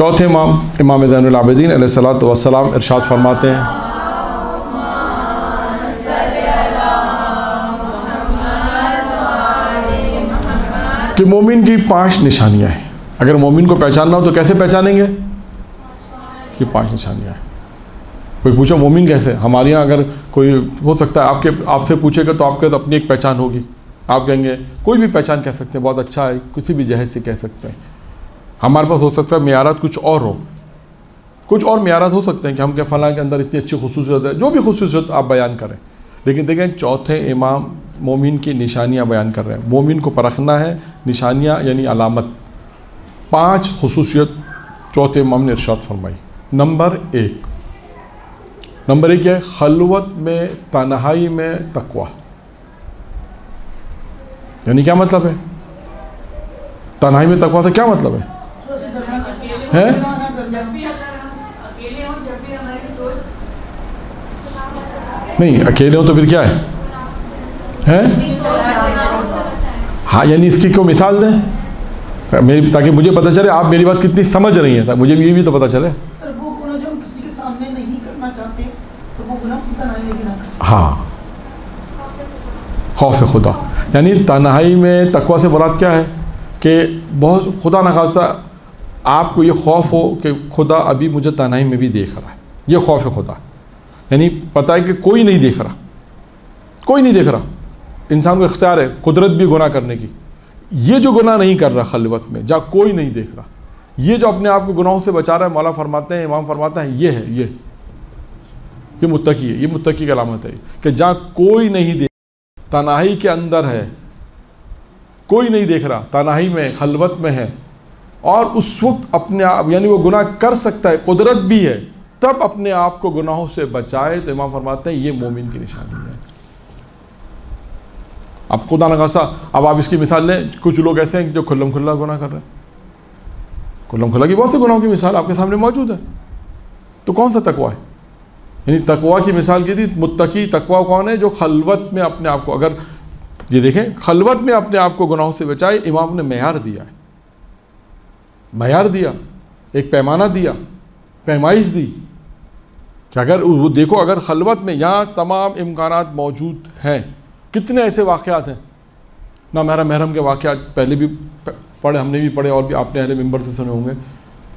چوتھے امام امام زین العابدین علیہ الصلوۃ والسلام ارشاد فرماتے ہیں کہ مومن کی 5 نشانیاں ہیں. اگر مومن کو پہچاننا ہو تو کیسے پہچانیں گے؟ یہ 5 نشانیاں ہیں. کوئی پوچھو مومن کیسے؟ ہمارے یہاں اگر کوئی ہو سکتا ہے آپ سے پوچھے گا تو آپ کے اپنی ایک پہچان ہوگی. آپ کہیں گے کوئی بھی پہچان کہہ سکتے ہیں، بہت اچھا ہے، کسی بھی جہت سے کہہ سکتے ہیں. ہمارے پاس ہو سکتا ہے معیارات کچھ اور ہو، کچھ اور معیارات ہو سکتے ہیں کہ ہم کہ فلاں کے اندر اتنی اچھی خصوصیت ہے، جو بھی خصوصیت آپ بیان کریں. لیکن دیکھیں چوتھے امام مومن کی نشانیاں بیان کر رہے ہیں. مومن کو پرکھنا ہے، نشانیاں یعنی علامت. 5 خصوصیت چوتھے امام نے ارشاد فرمائی. نمبر 1 ہے خلوت میں تنہائی میں تقوی. یعنی کیا مطلب ہے؟ تنہائی میں تقوی سے کیا مطلب ہے؟ نہیں اکیلے ہوں تو پھر کیا ہے؟ ہاں یعنی اس کی کوئی مثال دیں میری، تاکہ مجھے پتہ چلے آپ میری بات کتنی سمجھ رہی ہیں، مجھے یہ بھی تو پتہ چلے. سر وہ گناہ جو ہم کسی کے سامنے نہیں کرنا چاہتے تو وہ گناہ تنہائی میں بھی نہ کریں. ہاں خوف خدا، یعنی تنہائی میں تقوی سے مراد کیا ہے کہ بہت خدا نخواستہ آپ کو یہ خوف ہو کہ خدا ابھی مجھے تنہائی میں بھی دیکھ رہا ہے. یہ خوف خدا، یعنی پتہ ہے کہ کوئی نہیں دیکھ رہا، کوئی نہیں دیکھ رہا. انسان کو اختیار ہے، قدرت بھی گناہ کرنے کی. یہ جو گناہ نہیں کر رہا خلوت میں جہاں کوئی نہیں دیکھ رہا، یہ جو اپنے آپ کو گناہوں سے بچا رہا ہے، مولا فرماتے ہیں، امام فرماتا ہے یہ متقی ہے. یہ متقی کی علامت ہے کہ جہاں کوئی نہیں دیکھ، تنہائی کے اندر ہے، کوئی نہیں دیکھ رہا، تنہائی میں خلوت میں ہے، اور اس وقت اپنے آپ یعنی وہ گناہ کر سکتا ہے، قدرت بھی ہے، تب اپنے آپ کو گناہوں سے بچائے. تو امام فرماتے ہیں یہ مومن کی نشانی ہے. اب خدا نخواستہ اب آپ اس کی مثال لیں، کچھ لوگ ایسے ہیں جو کھلم کھلا گناہ کر رہے ہیں. کھلم کھلا کی بہت سے گناہوں کی مثال آپ کے سامنے موجود ہے. تو کون سا تقوی ہے؟ یعنی تقوی کی مثال کی تھی متقی. تقوی کون ہے؟ جو خلوت میں اپنے آپ کو، اگر یہ دیکھیں خلوت میں اپنے آپ کو گناہوں سے بچائے. امام نے معیار دیا ہے، معیار دیا، ایک پیمانہ دیا، پیمائش دی کہ اگر وہ دیکھو اگر خلوت میں یہاں تمام امکانات موجود ہیں. کتنے ایسے واقعات ہیں، نہ محرم کے واقعات پہلے بھی پڑھے، ہم نے بھی پڑھے اور بھی آپ نے اہل منبر سے سنے ہوں گے.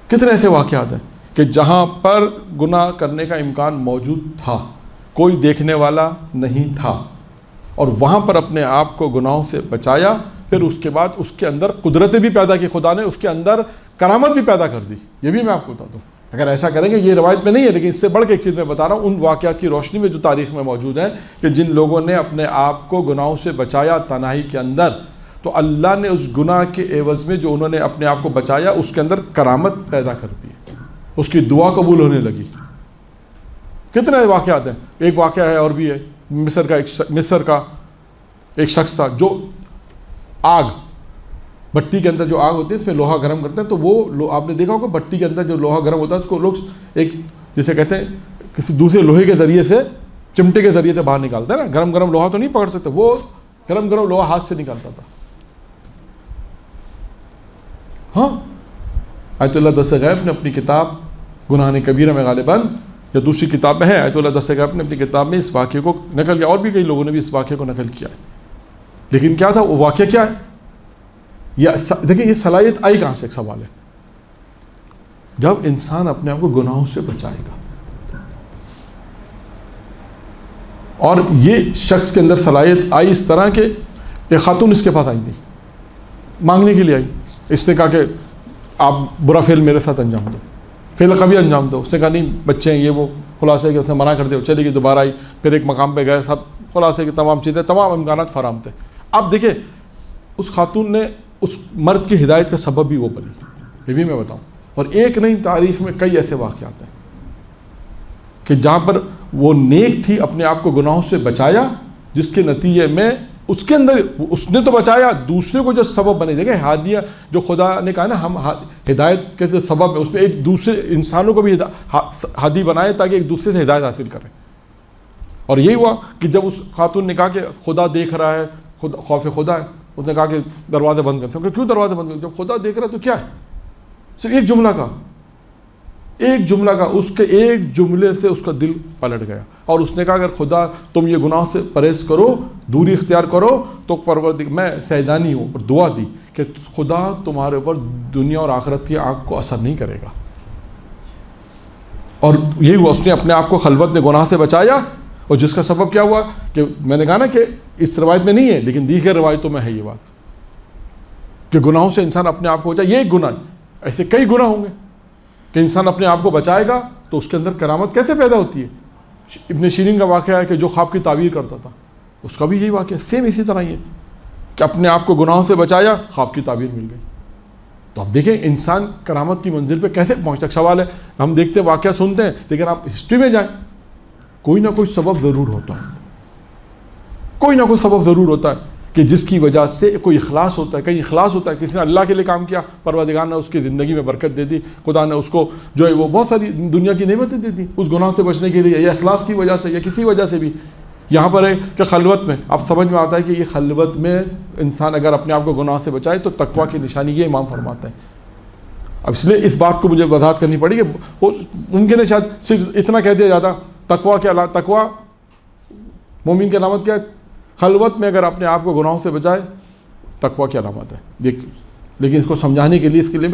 کتنے ایسے واقعات ہیں کہ جہاں پر گناہ کرنے کا امکان موجود تھا، کوئی دیکھنے والا نہیں تھا، اور وہاں پر اپنے آپ کو گناہوں سے بچایا. پھر اس کے بعد اس کے اندر قدرتیں بھی پیدا کی خدا نے، اس کے اندر کرامت بھی پیدا کر دی. یہ بھی میں آپ کو بتا دوں، اگر ایسا کریں گے، یہ روایت میں نہیں ہے لیکن اس سے بڑھ کے ایک چیز میں بتا رہا ہوں ان واقعات کی روشنی میں جو تاریخ میں موجود ہیں کہ جن لوگوں نے اپنے آپ کو گناہوں سے بچایا تنہائی کے اندر، تو اللہ نے اس گناہ کے عوض میں جو انہوں نے اپنے آپ کو بچایا اس کے اندر کرامت پیدا کر دی، اس کی دعا قبول ہونے لگی. کتنے واقعات ہیں. ایک واقعہ ہے اور بھی ہے، مصر کا ایک شخص تھا جو آگ، بھٹی کے اندر جو آگ ہوتی ہے اس میں لوہا گرم کرتے ہیں. تو وہ آپ نے دیکھا ہوگا بھٹی کے اندر جو لوہا گرم ہوتا ہے اس کو لوگ ایک جسے کہتے ہیں کسی دوسرے لوہے کے ذریعے سے، چمٹے کے ذریعے سے باہر نکالتے ہیں نا. گرم لوہا تو نہیں پکڑ سکتے، وہ گرم لوہا ہاتھ سے نکالتا تھا. ہاں آیت اللہ دست غیب نے اپنی کتاب گناہ کبیرہ میں غالباً یا دوسری کتاب میں ہے، آیت اللہ دست غیب نے اپنی کتاب میں اس واقعے کو نقل کیا، اور بھی کئی لوگوں نے بھی اس واقعے کو نقل کیا ہے. لیکن کیا تھا وہ واقعہ؟ کیا ہے دیکھیں یہ صلاحیت آئی کہاں سے؟ ایک سوال ہے. جب انسان اپنے آپ کو گناہوں سے بچائے گا، اور یہ شخص کے اندر صلاحیت آئی اس طرح کہ ایک خاتون اس کے پاس آئی تھی، مانگنے کے لیے آئی. اس نے کہا کہ آپ برا فعل میرے ساتھ انجام دو، فعل کبھی انجام دو. اس نے کہا نہیں بچے ہیں، یہ وہ خلاصے کہ اس نے منع کر دیا. چلے گی، دوبارہ آئی، پھر ایک مقام پہ گئے، سب خلاصے کی تمام چیزیں، تمام امکانات فراہم تھے. اب دیکھیں اس خاتون نے اس مرد کی ہدایت کا سبب بھی وہ بنی، یہ بھی میں بتاؤں. اور ایک نہیں، تاریخ میں کئی ایسے واقعات ہیں کہ جہاں پر وہ نیک تھی، اپنے آپ کو گناہوں سے بچایا، جس کے نتیجے میں اس کے اندر اس نے تو بچایا، دوسرے کو جو سبب بنے. دیکھیں ہادیہ جو خدا نے کہا نا ہم ہدایت کے سبب ہے، اس میں ایک دوسرے انسانوں کو بھی ہادی بنائے تاکہ ایک دوسرے سے ہدایت حاصل کریں. اور یہی ہوا کہ جب اس خاتون نے کہا کہ خدا دیکھ رہا ہے، خوف خدا ہے، اس نے کہا کہ دروازے بند کر. کیوں دروازے بند کر؟ جب خدا دیکھ رہا ہے تو کیا ہے؟ صرف ایک جملہ کا ایک جملہ کا، اس کے ایک جملے سے اس کا دل پلٹ گیا، اور اس نے کہا اگر خدا تم یہ گناہ سے پرہیز کرو، دوری اختیار کرو تو پروردگار، میں سیدانی ہوں، اور دعا دی کہ خدا تمہارے اوپر دنیا اور آخرت کی آگ کو اثر نہیں کرے گا. اور یہی ہوا، اس نے اپنے آپ کو خلوت میں گناہ سے بچایا، اور جس کا سبب کیا ہوا کہ میں نے کہا نا کہ اس روایت میں نہیں ہے لیکن دیگر روایتوں میں ہے یہ بات کہ گناہوں سے انسان اپنے آپ کو بچائے. یہ ایک گناہ، ایسے کئی گناہ ہوں گے کہ انسان اپنے آپ کو بچائے گا تو اس کے اندر کرامت کیسے پیدا ہوتی ہے. ابن شیرین کا واقعہ ہے کہ جو خواب کی تعبیر کرتا تھا اس کا بھی یہی واقعہ سیم اسی طرح یہ کہ اپنے آپ کو گناہوں سے بچایا، خواب کی تعبیر مل گئی. تو اب دیکھیں انسان کرامت کی منزل پہ کیسے پہنچتا. سوال ہے ہم دیکھتے ہیں، واقعہ سنتے ہیں، لیکن آپ ہسٹری میں جائیں کوئی نہ کوئی سبب ضرور ہوتا ہے، کوئی نہ کوئی سبب ضرور ہوتا ہے کہ جس کی وجہ سے کوئی اخلاص ہوتا ہے. کہیں اخلاص ہوتا ہے، کسی نے اللہ کے لیے کام کیا، پروردگار نے اس کی زندگی میں برکت دے دی، خدا نے اس کو جو ہے وہ بہت ساری دنیا کی نعمتیں دے دی اس گناہ سے بچنے کے لیے، یا اخلاص کی وجہ سے یا کسی وجہ سے بھی. یہاں پر ہے کہ خلوت میں اب سمجھ میں آتا ہے کہ یہ خلوت میں انسان اگر اپنے آپ کو گناہ سے بچائے تو تقویٰ کی نشانی یہ امام فرماتے ہیں. اب اس لیے اس بات کو مجھے وضاحت کرنی پڑی کہ ممکن ہے شاید صرف اتنا کہہ دیا جاتا تقویٰ کے تقویٰ مومن کی علامت کیا ہے، خلوت میں اگر اپنے آپ کو گناہوں سے بچائے تقویٰ کی علامت ہے. لیکن اس کو سمجھانے کے لیے اس کے لیے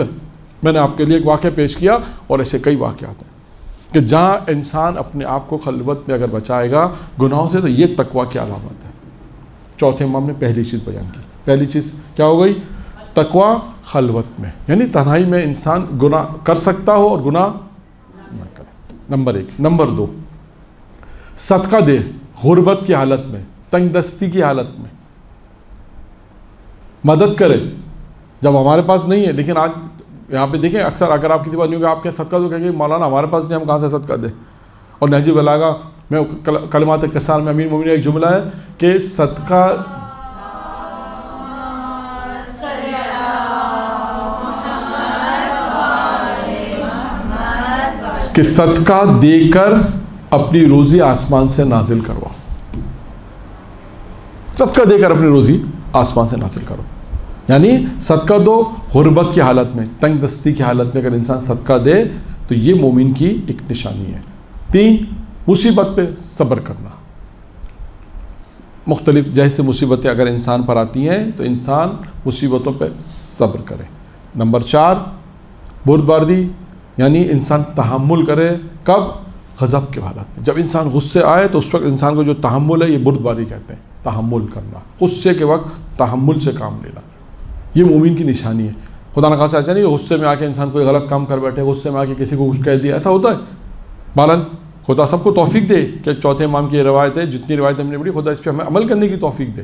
میں نے آپ کے لیے ایک واقعہ پیش کیا، اور ایسے کئی واقعات ہیں کہ جہاں انسان اپنے آپ کو خلوت میں اگر بچائے گا گناہوں سے تو یہ تقویٰ کی علامت ہے. چوتھے امام نے پہلی چیز بیان کی. پہلی چیز کیا ہو گئی؟ تقویٰ خلوت میں، یعنی تنہائی میں انسان گناہ کر سکتا ہو اور گناہ نہ کرے. نمبر 1. نمبر 2، صدقہ دے غربت کی حالت میں، تنگ دستی کی حالت میں، مدد کرے جب ہمارے پاس نہیں ہے. لیکن آج یہاں پہ دیکھیں اکثر اگر آپ کسی بات نہیں ہوگا آپ کے صدقہ تو کہیں گے مولانا ہمارے پاس نہیں، ہم کہاں سے صدقہ دیں. اور نہج بلاغہ میں کلمات کسان میں امیر مومنین ایک جملہ ہے کہ صدقہ کہ صدقہ دے کر اپنی روزی آسمان سے نازل کرواؤ. صدقہ دے کر اپنی روزی آسمان سے نازل کرو، یعنی صدقہ دو غربت کی حالت میں، تنگ دستی کی حالت میں اگر انسان صدقہ دے تو یہ مومن کی ایک نشانی ہے. 3، مصیبت پہ صبر کرنا. مختلف جیسے مصیبتیں اگر انسان پر آتی ہیں تو انسان مصیبتوں پہ صبر کرے. نمبر 4، بردباری، یعنی انسان تحمل کرے. کب؟ غضب کے حالت میں. جب انسان غصے آئے تو اس وقت انسان کو جو تحمل ہے یہ بردباری کہتے ہیں، تحمل کرنا. غصے کے وقت تحمل سے کام لینا یہ مومن کی نشانی ہے. خدا نخواستہ ایسا نہیں کہ غصے میں آ کے انسان کوئی غلط کام کر بیٹھے، غصے میں آ کے کسی کو کچھ کہہ دیا، ایسا ہوتا ہے. بہرحال خدا سب کو توفیق دے کہ چوتھے امام کی روایت ہے، جتنی روایتیں ہم نے پڑھی خدا اس پہ ہمیں عمل کرنے کی توفیق دے.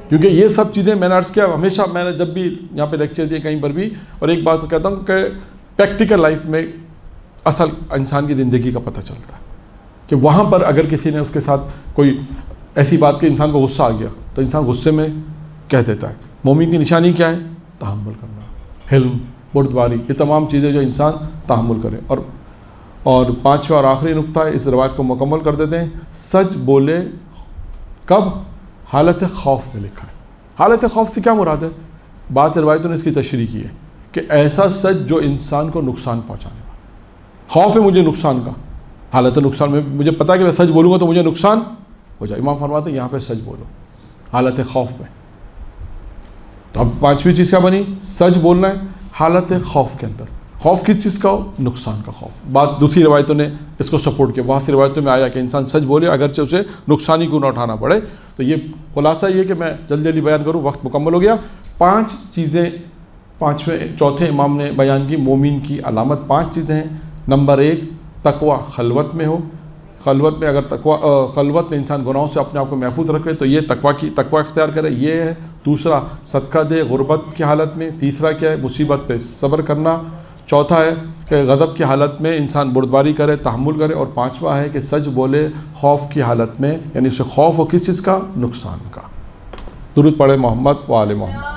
کیونکہ یہ سب چیزیں میں نے عرض کیا، ہمیشہ میں نے جب بھی یہاں پہ لیکچر دیے کہیں پر بھی، اور ایک بات کہتا ہوں کہ پریکٹیکل لائف میں اصل انسان کی زندگی کا پتہ چلتا ہے کہ وہاں پر اگر کسی نے اس کے ساتھ کوئی ایسی بات کہ انسان کو غصہ آ گیا تو انسان غصے میں کہہ دیتا ہے. مومن کی نشانی کیا ہے؟ تحمل کرنا، حلم، بردباری، یہ تمام چیزیں جو انسان تحمل کرے. اور 5واں اور آخری نقطہ ہے، اس روایت کو مکمل کر دیتے ہیں. سچ بولے کب؟ حالت خوف میں لکھا ہے. حالت خوف سے کیا مراد ہے؟ بعض روایتوں نے اس کی تشریح کی ہے کہ ایسا سچ جو انسان کو نقصان پہنچانے والا. خوف ہے مجھے نقصان کا، حالت نقصان میں مجھے پتا ہے کہ میں سچ بولوں گا تو مجھے نقصان ہو جائے. امام فرماتے ہیں یہاں پہ سچ بولو حالت خوف میں. تو اب 5ویں چیز کیا بنی؟ سچ بولنا ہے حالت خوف کے اندر. خوف کس چیز کا ہو؟ نقصان کا خوف. بات دوسری روایتوں نے اس کو سپورٹ کیا، بہت سی روایتوں میں آیا کہ انسان سچ بولے اگرچہ اسے نقصانی کو نہ اٹھانا پڑے. تو یہ خلاصہ یہ کہ میں جلدی جلدی بیان کروں، وقت مکمل ہو گیا. 5 چیزیں چوتھے امام نے بیان کی مومن کی علامت. 5 چیزیں ہیں. نمبر 1، تقویٰ خلوت میں ہو. خلوت میں اگر خلوت میں انسان گناہوں سے اپنے آپ کو محفوظ رکھے تو یہ تقویٰ اختیار کرے، یہ ہے. دوسرا، صدقہ دے غربت کی حالت میں. تیسرا کیا ہے؟ مصیبت پہ صبر کرنا. چوتھا ہے کہ غضب کی حالت میں انسان بردباری کرے، تحمل کرے. اور 5واں ہے کہ سچ بولے خوف کی حالت میں، یعنی اسے خوف ہو کس چیز کا؟ نقصان کا. درود پڑھے محمد و آل محمد.